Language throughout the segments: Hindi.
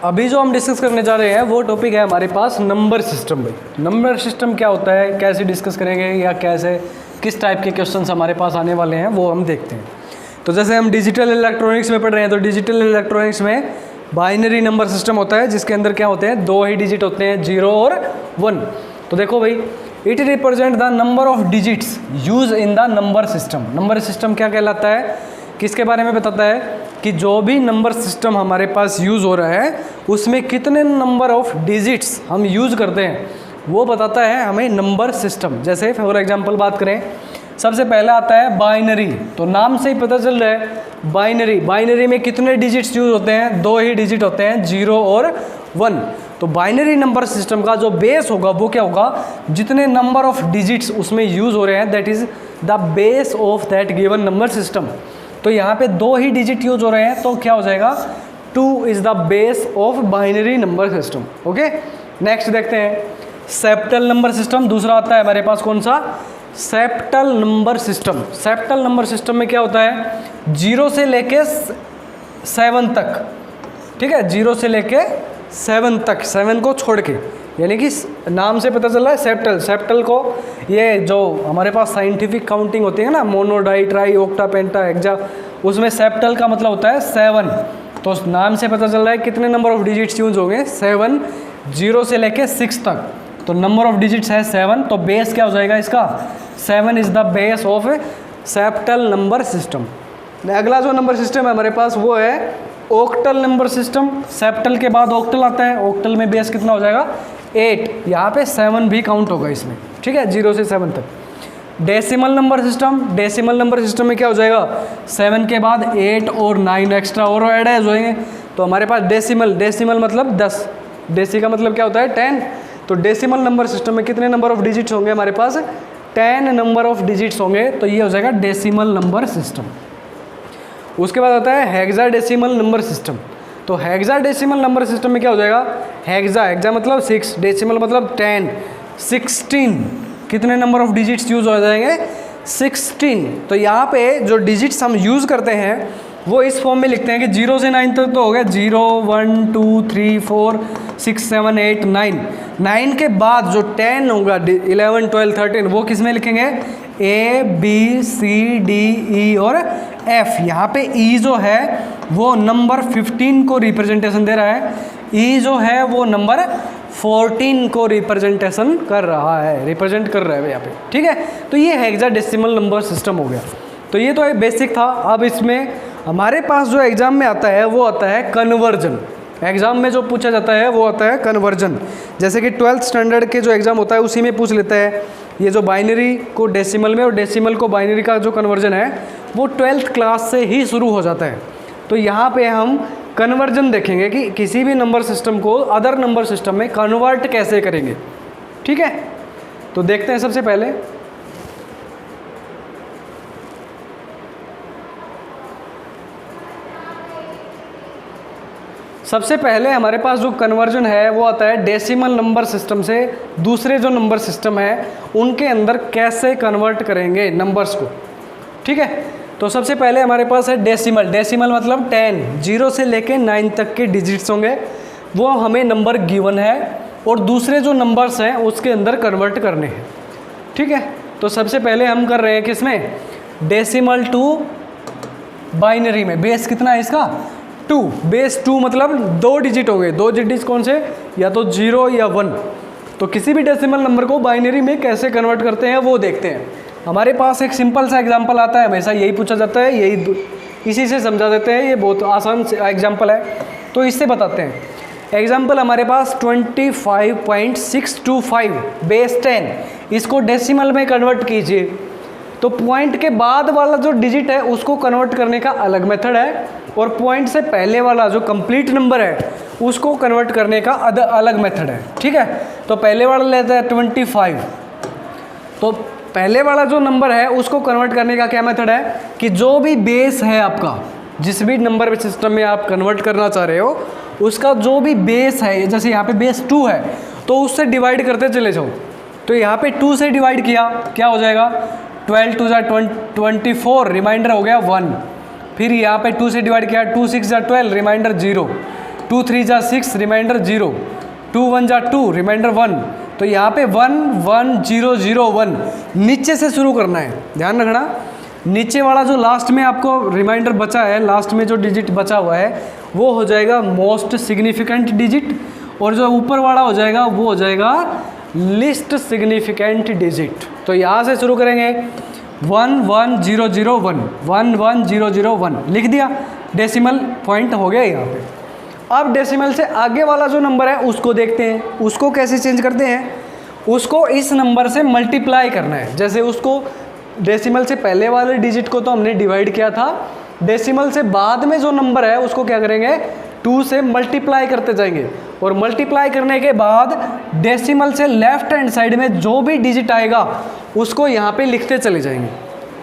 अभी जो हम डिस्कस करने जा रहे हैं वो टॉपिक है हमारे पास नंबर सिस्टम। भाई नंबर सिस्टम क्या होता है, कैसे डिस्कस करेंगे या कैसे किस टाइप के क्वेश्चंस हमारे पास आने वाले हैं वो हम देखते हैं। तो जैसे हम डिजिटल इलेक्ट्रॉनिक्स में पढ़ रहे हैं तो डिजिटल इलेक्ट्रॉनिक्स में बाइनरी नंबर सिस्टम होता है जिसके अंदर क्या होते हैं, 2 ही डिजिट होते हैं, 0 और 1। तो देखो भाई, it represent the number of digits use in the number system. Number system क्या कहलाता है, किसके बारे में बताता है कि जो भी नंबर सिस्टम हमारे पास यूज़ हो रहा है उसमें कितने नंबर ऑफ डिजिट्स हम यूज़ करते हैं वो बताता है हमें नंबर सिस्टम। जैसे फॉर एग्जांपल बात करें, सबसे पहला आता है बाइनरी। तो नाम से ही पता चल रहा है बाइनरी। बाइनरी में कितने डिजिट्स यूज होते हैं, 2 ही डिजिट होते हैं, 0 और 1। तो बाइनरी नंबर सिस्टम का जो बेस होगा वो क्या होगा, जितने नंबर ऑफ डिजिट्स उसमें यूज़ हो रहे हैं that is the base of that given number system. तो यहाँ पे 2 ही डिजिट यूज हो रहे हैं तो क्या हो जाएगा, 2 is the base of binary number system. Okay, next देखते हैं सेप्टल नंबर सिस्टम। दूसरा आता है हमारे पास कौन सा, septal number system. Septal number system में क्या होता है, 0 से लेके 7 तक, ठीक है, 0 से लेके 7 तक, 7 को छोड़ के, यानी कि नाम से पता चल रहा है सेप्टल। सेप्टल को ये जो हमारे पास साइंटिफिक काउंटिंग होती है ना, मोनो डाई ट्राई ऑक्टा पेंटा हेक्सा, उसमें सेप्टल का मतलब होता है 7। तो नाम से पता चल रहा है कितने नंबर ऑफ डिजिट्स यूज होंगे, 7, 0 से लेके 6 तक। तो नंबर ऑफ डिजिट्स है 7, तो बेस क्या हो जाएगा इसका, 7 is the base of septal number system. अगला जो नंबर सिस्टम है हमारे पास वो है ऑक्टल नंबर सिस्टम। सेप्टल के बाद ऑक्टल आता है। ऑक्टल में बेस कितना हो जाएगा, 8। यहाँ पे 7 भी काउंट होगा इसमें, ठीक है, 0 से 7 तक। Decimal number system. Decimal number system में क्या हो जाएगा, 7 के बाद 8 और 9 एक्स्ट्रा और ऐड हो जाएंगे। तो हमारे पास डेसिमल, डेसिमल मतलब 10, डेसी का मतलब क्या होता है 10। तो डेसिमल नंबर सिस्टम में कितने नंबर ऑफ डिजिट्स होंगे हमारे पास, 10 नंबर ऑफ डिजिट्स होंगे। तो ये हो जाएगा डेसिमल नंबर सिस्टम। उसके बाद आता है हेक्साडेसिमल नंबर सिस्टम। तो हेक्साडेसिमल नंबर सिस्टम में क्या हो जाएगा, हेक्सा मतलब 6, डेसिमल मतलब 10, 16। कितने नंबर ऑफ डिजिट्स यूज हो जाएंगे, 16। तो यहाँ पे जो डिजिट्स हम यूज़ करते हैं वो इस फॉर्म में लिखते हैं कि 0 से 9 तक तो हो गया, 0 1 2 3 4 6 7 8 9। 9 के बाद जो 10 होगा, 11 12 13, वो किस में लिखेंगे, A B C D E और F। यहाँ पे E जो है वो नंबर 15 को रिप्रेजेंटेशन दे रहा है, E जो है वो नंबर 14 को रिप्रेजेंटेशन कर रहा है, रिप्रेजेंट कर रहा है यहाँ पे, ठीक है। तो ये हेक्साडेसिमल नंबर सिस्टम हो गया। तो ये तो एक बेसिक था। अब इसमें हमारे पास जो एग्ज़ाम में आता है वो आता है कन्वर्जन। एग्ज़ाम में जो पूछा जाता है वो आता है कन्वर्जन। जैसे कि 12th स्टैंडर्ड के जो एग्ज़ाम होता है उसी में पूछ लेता है ये जो बाइनरी को डेसिमल में और डेसिमल को बाइनरी का जो कन्वर्जन है वो 12th क्लास से ही शुरू हो जाता है। तो यहाँ पे हम कन्वर्जन देखेंगे कि किसी भी नंबर सिस्टम को अदर नंबर सिस्टम में कन्वर्ट कैसे करेंगे, ठीक है। तो देखते हैं सबसे पहले हमारे पास जो कन्वर्जन है वो आता है डेसिमल नंबर सिस्टम से दूसरे जो नंबर सिस्टम है उनके अंदर कैसे कन्वर्ट करेंगे नंबर्स को, ठीक है। तो सबसे पहले हमारे पास है डेसिमल। डेसिमल मतलब 10, 0 से लेके 9 तक के डिजिट्स होंगे, वो हमें नंबर गिवन है और दूसरे जो नंबर्स हैं उसके अंदर कन्वर्ट करने हैं, ठीक है। तो सबसे पहले हम कर रहे हैं किसमें, डेसिमल टू बाइनरी में। बेस कितना है इसका, 2। बेस 2 मतलब 2 डिजिट होंगे। 2 डिजिट कौन से, या तो 0 या 1। तो किसी भी डेसिमल नंबर को बाइनरी में कैसे कन्वर्ट करते हैं वो देखते हैं। हमारे पास एक सिंपल सा एग्जांपल आता है, हमेशा यही पूछा जाता है, इसी से समझा देते हैं। ये बहुत आसान एग्जांपल है तो इससे बताते हैं। एग्जांपल हमारे पास 25.625 बेस 10, इसको डेसिमल में कन्वर्ट कीजिए। तो पॉइंट के बाद वाला जो डिजिट है उसको कन्वर्ट करने का अलग मेथड है और पॉइंट से पहले वाला जो कंप्लीट नंबर है उसको कन्वर्ट करने का अलग मेथड है, ठीक है। तो पहले वाला लेता है 25। तो पहले वाला जो नंबर है उसको कन्वर्ट करने का क्या मेथड है कि जो भी बेस है आपका, जिस भी नंबर सिस्टम में आप कन्वर्ट करना चाह रहे हो उसका जो भी बेस है, जैसे यहाँ पे बेस 2 है तो उससे डिवाइड करते चले जाओ। तो यहाँ पे 2 से डिवाइड किया, क्या हो जाएगा, 12 2 24, रिमाइंडर हो गया 1। फिर यहाँ पे 2 से डिवाइड किया, 2 6 12, रिमाइंडर 0। 2 3 जा 6 रिमाइंडर 0, 2 1 जा 2 रिमाइंडर 1। तो यहाँ पे 1 1 0 0 1 नीचे से शुरू करना है, ध्यान रखना। नीचे वाला जो लास्ट में आपको रिमाइंडर बचा है, लास्ट में जो डिजिट बचा हुआ है वो हो जाएगा मोस्ट सिग्निफिकेंट डिजिट, और जो ऊपर वाला हो जाएगा वो हो जाएगा लिस्ट सिग्निफिकेंट डिजिट। तो यहाँ से शुरू करेंगे 1 1 0 0 1 1 1 0 0 1 लिख दिया, डेसिमल पॉइंट हो गया यहाँ पे। अब डेसिमल से आगे वाला जो नंबर है उसको देखते हैं, उसको कैसे चेंज करते हैं। उसको इस नंबर से मल्टीप्लाई करना है। जैसे उसको डेसिमल से पहले वाले डिजिट को तो हमने डिवाइड किया था, डेसिमल से बाद में जो नंबर है उसको क्या करेंगे, 2 से मल्टीप्लाई करते जाएंगे, और मल्टीप्लाई करने के बाद डेसिमल से लेफ्ट हैंड साइड में जो भी डिजिट आएगा उसको यहाँ पे लिखते चले जाएंगे।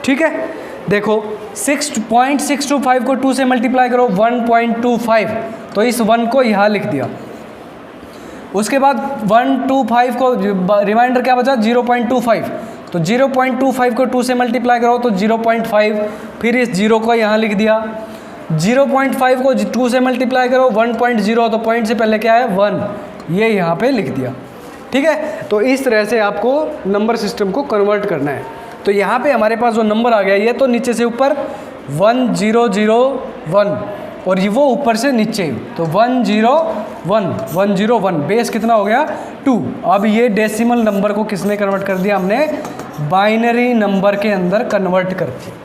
ठीक है, देखो 6.625 को 2 से मल्टीप्लाई करो 1.25, तो इस 1 को यहाँ लिख दिया। उसके बाद 125 को रिमाइंडर क्या बचा 0.25, तो 0.25 को 2 से मल्टीप्लाई करो तो 0.5, फिर इस 0 को यहाँ लिख दिया। 0.5 को 2 से मल्टीप्लाई करो 1.0, तो पॉइंट से पहले क्या है 1, ये यहाँ पे लिख दिया। ठीक है, तो इस तरह से आपको नंबर सिस्टम को कन्वर्ट करना है। तो यहाँ पे हमारे पास जो नंबर आ गया ये तो नीचे से ऊपर 1 0 0 1, और ये वो ऊपर से नीचे, तो 1 0 1 1 0 1, बेस कितना हो गया 2। अब ये डेसिमल नंबर को किसने कन्वर्ट कर दिया, हमने बाइनरी नंबर के अंदर कन्वर्ट कर दिया।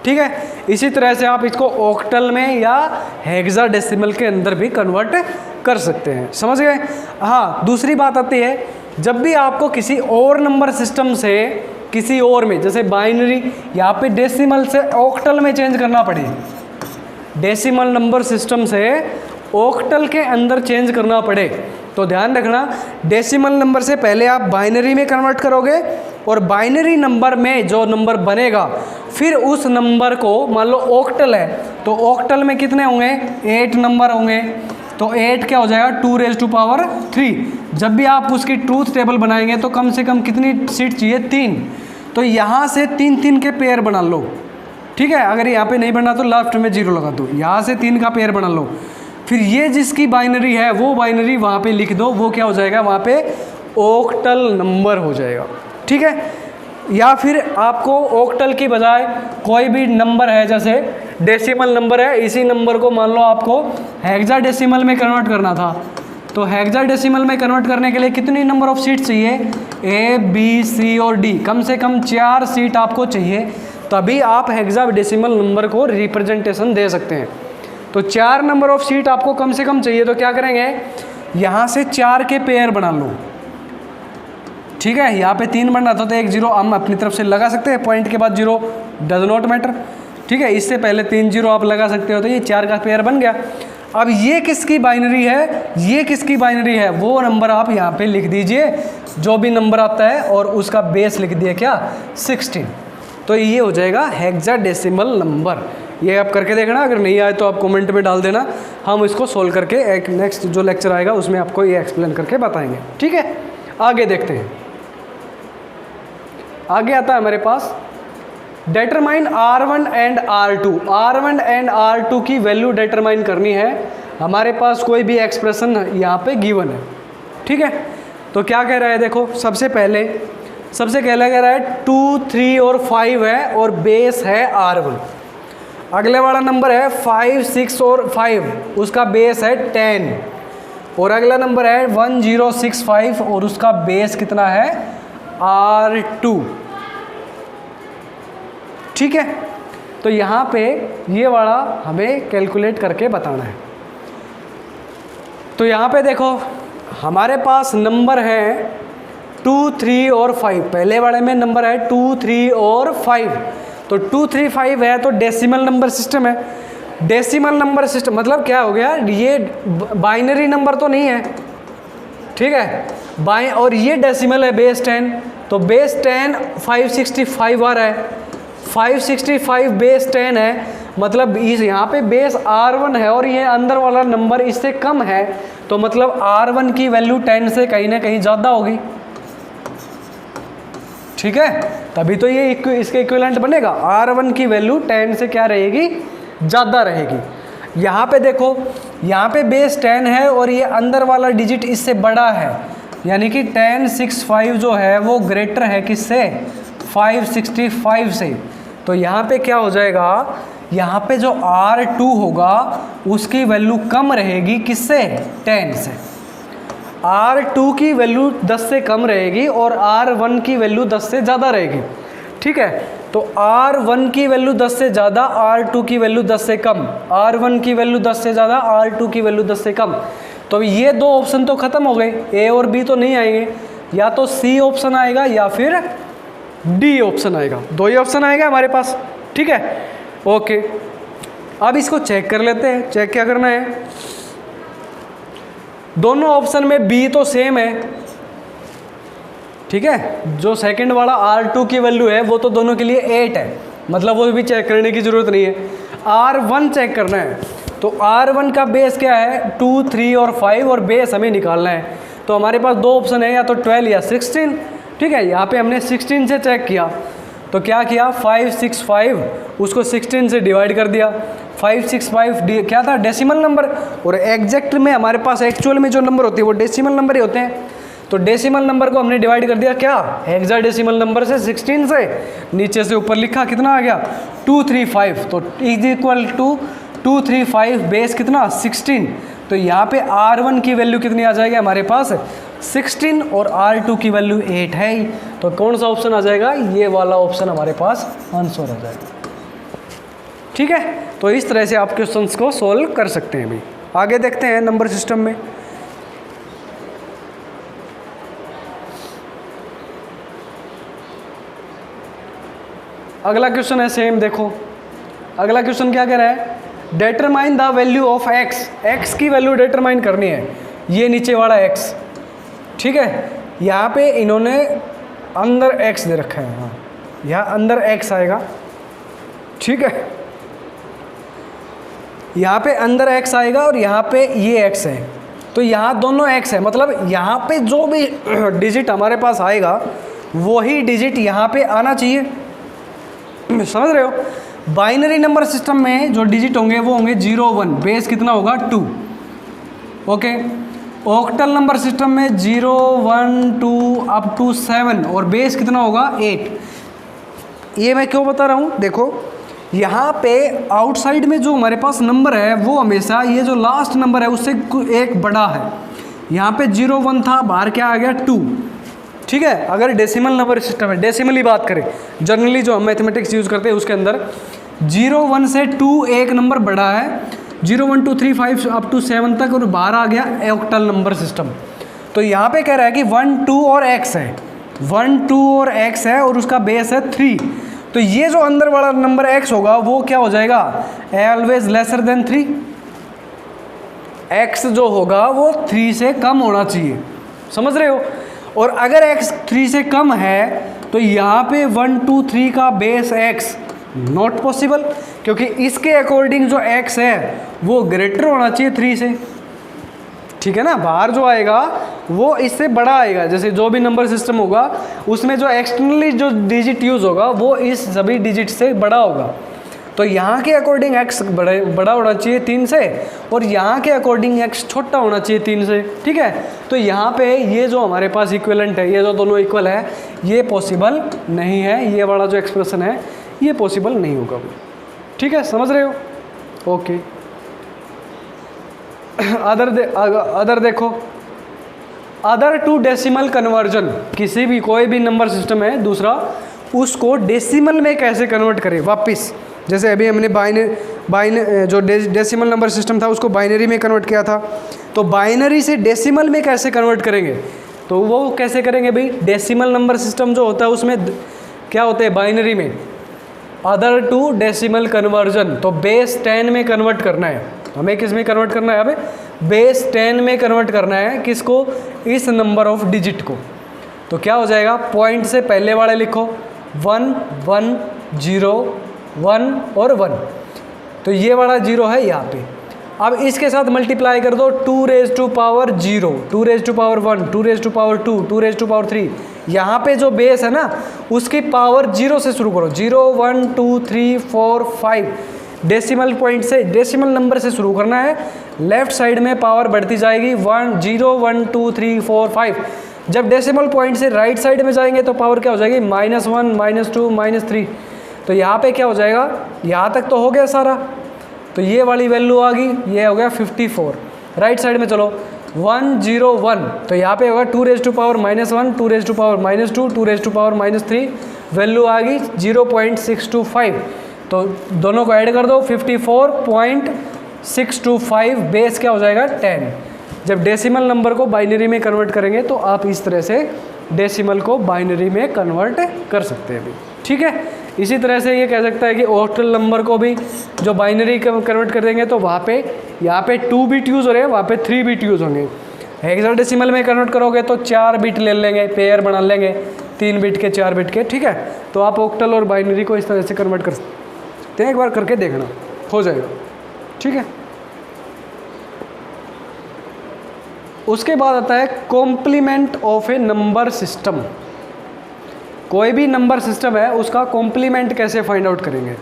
ठीक है, इसी तरह से आप इसको ऑक्टल में या हेक्साडेसिमल के अंदर भी कन्वर्ट कर सकते हैं, समझ गए। हाँ, दूसरी बात आती है, जब भी आपको किसी और नंबर सिस्टम से किसी और में, जैसे बाइनरी यहाँ पे डेसिमल से ऑक्टल में चेंज करना पड़े, डेसिमल नंबर सिस्टम से ऑक्टल के अंदर चेंज करना पड़े, तो ध्यान रखना डेसिमल नंबर से पहले आप बाइनरी में कन्वर्ट करोगे, और बाइनरी नंबर में जो नंबर बनेगा फिर उस नंबर को, मान लो ऑक्टल है तो ऑक्टल में कितने होंगे 8 नंबर होंगे, तो 8 क्या हो जाएगा 2⁻³ जब भी आप उसकी ट्रूथ टेबल बनाएंगे तो कम से कम कितनी सीट चाहिए 3, तो यहाँ से 3 3 के पेयर बना लो। ठीक है, अगर यहाँ पे नहीं बना तो लास्ट में 0 लगा दो, यहाँ से 3 का पेयर बना लो, फिर ये जिसकी बाइनरी है वो बाइनरी वहाँ पे लिख दो, वो क्या हो जाएगा वहाँ पे ऑक्टल नंबर हो जाएगा। ठीक है, या फिर आपको ऑक्टल की बजाय कोई भी नंबर है, जैसे डेसिमल नंबर है, इसी नंबर को मान लो आपको हेक्साडेसिमल में कन्वर्ट करना था, तो हेक्साडेसिमल में कन्वर्ट करने के लिए कितनी नंबर ऑफ सीट चाहिए, A B C और D, कम से कम 4 सीट आपको चाहिए, तभी आप हेक्साडेसिमल नंबर को रिप्रेजेंटेशन दे सकते हैं। तो 4 नंबर ऑफ सीट आपको कम से कम चाहिए, तो क्या करेंगे यहाँ से 4 के पेयर बना लो। ठीक है, यहाँ पे 3 बनना था तो एक 0 हम अपनी तरफ से लगा सकते हैं, पॉइंट के बाद 0 डज नॉट मैटर। ठीक है, इससे पहले 3 0 आप लगा सकते हो, तो ये 4 का पेयर बन गया। अब ये किसकी बाइनरी है, ये किसकी बाइनरी है, वो नंबर आप यहाँ पे लिख दीजिए जो भी नंबर आता है, और उसका बेस लिख दिया क्या 16, तो ये हो जाएगा हेक्साडेसिमल नंबर। ये आप करके देखना, अगर नहीं आए तो आप कमेंट में डाल देना, हम इसको सोल्व करके एक नेक्स्ट जो लेक्चर आएगा उसमें आपको ये एक्सप्लेन करके बताएंगे। ठीक है, आगे देखते हैं। आगे आता है हमारे पास determine R1 and R2। R1 and R2 की वैल्यू डेटरमाइन करनी है, हमारे पास कोई भी एक्सप्रेशन यहाँ पे गिवन है। ठीक है, तो क्या कह रहा है, देखो सबसे पहले कह रहा है 2 3 और 5 है और बेस है R1। अगले वाला नंबर है 5 6 और 5, उसका बेस है 10, और अगला नंबर है 1065 और उसका बेस कितना है R2। ठीक है, तो यहाँ पे ये वाला हमें कैलकुलेट करके बताना है। तो यहाँ पे देखो हमारे पास नंबर है 2 3 और 5, पहले वाले में नंबर है 2 3 और 5, तो 2 3 5 है तो डेसिमल नंबर सिस्टम है। डेसिमल नंबर सिस्टम मतलब क्या हो गया, ये बाइनरी नंबर तो नहीं है। ठीक है, और ये डेसिमल है बेस 10, तो बेस 10 565 आ रहा है, 565 बेस 10 है, मतलब इस यहाँ पे बेस R1 है और ये अंदर वाला नंबर इससे कम है, तो मतलब R1 की वैल्यू 10 से कहीं ना कहीं ज़्यादा होगी। ठीक है, तभी तो ये इसके इक्विवेलेंट बनेगा, R1 की वैल्यू 10 से क्या रहेगी, ज़्यादा रहेगी। यहाँ पे देखो, यहाँ पे बेस 10 है और ये अंदर वाला डिजिट इससे बड़ा है, यानी कि 1065 जो है वो ग्रेटर है किससे, 565 से। तो यहाँ पे क्या हो जाएगा, यहाँ पे जो R2 होगा उसकी वैल्यू कम रहेगी किससे, 10 से। R2 की वैल्यू 10 से कम रहेगी और R1 की वैल्यू 10 से ज़्यादा रहेगी, ठीक है। तो R1 की वैल्यू 10 से ज़्यादा, R2 की वैल्यू 10 से कम, R1 की वैल्यू 10 से ज़्यादा, R2 की वैल्यू 10 से कम। तो ये दो ऑप्शन तो ख़त्म हो गए, A और B तो नहीं आएंगे, या तो C ऑप्शन आएगा या फिर D ऑप्शन आएगा, दो ही ऑप्शन आएगा हमारे पास, ठीक है। ओके, अब इसको चेक कर लेते हैं। चेक क्या करना है, दोनों ऑप्शन में B तो सेम है, ठीक है। जो सेकंड वाला R2 की वैल्यू है वो तो दोनों के लिए 8 है, मतलब वो भी चेक करने की ज़रूरत नहीं है। R1 चेक करना है, तो R1 का बेस क्या है, 2, 3 और 5, और बेस हमें निकालना है। तो हमारे पास दो ऑप्शन है, या तो 12 या 16, ठीक है। यहाँ पे हमने 16 से चेक किया, तो क्या किया, 565 उसको 16 से डिवाइड कर दिया। 565 क्या था, डेसिमल नंबर, और एग्जैक्ट में हमारे पास एक्चुअल में जो नंबर होते हैं वो डेसिमल नंबर ही होते हैं। तो डेसिमल नंबर को हमने डिवाइड कर दिया क्या, हेक्साडेसिमल नंबर से, 16 से, नीचे से ऊपर लिखा, कितना आ गया 235। तो इज इक्वल टू 235 बेस कितना 16। तो यहाँ पे R1 की वैल्यू कितनी आ जाएगी हमारे पास 16 और R2 की वैल्यू 8 है ही। तो कौन सा ऑप्शन आ जाएगा, ये वाला ऑप्शन हमारे पास आंसर आ जाएगा, ठीक है। तो इस तरह से आप क्वेश्चंस को सोल्व कर सकते हैं। भाई आगे देखते हैं नंबर सिस्टम में। अगला क्वेश्चन है सेम, देखो अगला क्वेश्चन क्या कह रहा है, determine the value of x, x की वैल्यू डिटरमाइन करनी है, ये नीचे वाला एक्स, ठीक है। यहाँ पे इन्होंने अंदर एक्स दे रखा है, हाँ यहाँ अंदर एक्स आएगा, ठीक है। यहाँ पे अंदर एक्स आएगा और यहाँ पे ये एक्स है, तो यहाँ दोनों एक्स है, मतलब यहाँ पे जो भी डिजिट हमारे पास आएगा वही डिजिट यहाँ पे आना चाहिए, समझ रहे हो। बाइनरी नंबर सिस्टम में जो डिजिट होंगे वो होंगे 0, 1, बेस कितना होगा 2, ओके। ऑक्टल नंबर सिस्टम में 0, 1, 2 अप टू 7 और बेस कितना होगा 8। ये मैं क्यों बता रहा हूँ, देखो यहाँ पे आउटसाइड में जो हमारे पास नंबर है वो हमेशा ये जो लास्ट नंबर है उससे एक बड़ा है। यहाँ पे 0, 1 था, बाहर क्या आ गया 2, ठीक है। अगर डेसिमल नंबर सिस्टम है, डेसिमली बात करें, जनरली जो हम मैथमेटिक्स यूज़ करते हैं उसके अंदर 0, 1 से 2 एक नंबर बड़ा है, 0, 1, 2, 3, 5 अप टू 7 तक, और बाहर आ गया ऑक्टल नंबर सिस्टम। तो यहाँ पे कह रहा है कि 1, 2 और x है, 1, 2 और x है और उसका बेस है 3। तो ये जो अंदर वाला नंबर x होगा वो क्या हो जाएगा, ऑलवेज लेसर देन 3। x जो होगा वो 3 से कम होना चाहिए, समझ रहे हो। और अगर x 3 से कम है तो यहाँ पे 1, 2, 3 का बेस x नॉट पॉसिबल, क्योंकि इसके अकॉर्डिंग जो x है वो ग्रेटर होना चाहिए 3 से, ठीक है ना। बाहर जो आएगा वो इससे बड़ा आएगा, जैसे जो भी नंबर सिस्टम होगा उसमें जो एक्सटर्नली जो डिजिट यूज़ होगा वो इस सभी डिजिट से बड़ा होगा। तो यहाँ के अकॉर्डिंग x बड़ा होना चाहिए 3 से, और यहाँ के अकॉर्डिंग x छोटा होना चाहिए 3 से, ठीक है। तो यहाँ पे ये जो हमारे पास इक्विवेलेंट है, ये जो दोनों इक्वल है, ये पॉसिबल नहीं है, ये वाला जो एक्सप्रेशन है ये पॉसिबल नहीं होगा, ठीक है, समझ रहे हो। ओके, अदर देखो, अदर टू डेसिमल कन्वर्जन, किसी भी कोई भी नंबर सिस्टम है दूसरा, उसको डेसिमल में कैसे कन्वर्ट करें वापस। जैसे अभी हमने जो डेसिमल नंबर सिस्टम था उसको बाइनरी में कन्वर्ट किया था, तो बाइनरी से डेसिमल में कैसे कन्वर्ट करेंगे, तो वो कैसे करेंगे भाई। डेसिमल नंबर सिस्टम जो होता है उसमें क्या होते हैं बाइनरी में, अदर टू डेसिमल कन्वर्जन, तो बेस 10 में कन्वर्ट करना है हमें। किस में कन्वर्ट करना है, अबे बेस 10 में कन्वर्ट करना है, किसको, इस नंबर ऑफ डिजिट को। तो क्या हो जाएगा, पॉइंट से पहले वाले लिखो 1, 1, 0, 1 और 1, तो ये वाला 0 है यहाँ पे। अब इसके साथ मल्टीप्लाई कर दो 2 raise to power 0, 2 raise to power 1, 2 raise to power 2, 2 raise to power 3। यहाँ पे जो बेस है ना उसकी पावर 0 से शुरू करो, 0, 1, 2, 3, 4, 5, डेसिमल पॉइंट से, डेसिमल नंबर से शुरू करना है। लेफ्ट साइड में पावर बढ़ती जाएगी 1 0 1 2 3 4 5। जब डेसिमल पॉइंट से राइट साइड में जाएंगे तो पावर क्या हो जाएगी -1 -2 -3। तो यहाँ पे क्या हो जाएगा, यहाँ तक तो हो गया सारा, तो ये वाली वैल्यू आ गई, ये हो गया 54। राइट साइड में चलो 1 0 1, तो यहाँ पे होगा 2 raised to power -1 2 raised to power -2 2 raised to power -3, value आ गई 0.625। तो दोनों को ऐड कर दो 54.625, बेस क्या हो जाएगा 10। जब डेसिमल नंबर को बाइनरी में कन्वर्ट करेंगे तो आप इस तरह से डेसिमल को बाइनरी में कन्वर्ट कर सकते हैं अभी, ठीक है। इसी तरह से ये कह सकता है कि ऑक्टल नंबर को भी जो बाइनरी कन्वर्ट कर देंगे तो वहाँ पे यहाँ पे 2 बिट यूज़ हो रहे हैं, वहाँ पे 3 बिट यूज़ होंगे। हेक्साडेसिमल में कन्वर्ट करोगे तो 4 बिट ले लेंगे, पेयर बना लेंगे 3 बिट के 4 बिट के, ठीक है। तो आप ऑक्टल और बाइनरी को इस तरह से कन्वर्ट कर सकते हैं, एक बार करके देखना हो जाएगा, ठीक है। उसके बाद आता है complement of a number system. कोई भी नंबर सिस्टम है उसका कॉम्प्लीमेंट कैसे फाइंड आउट करेंगे।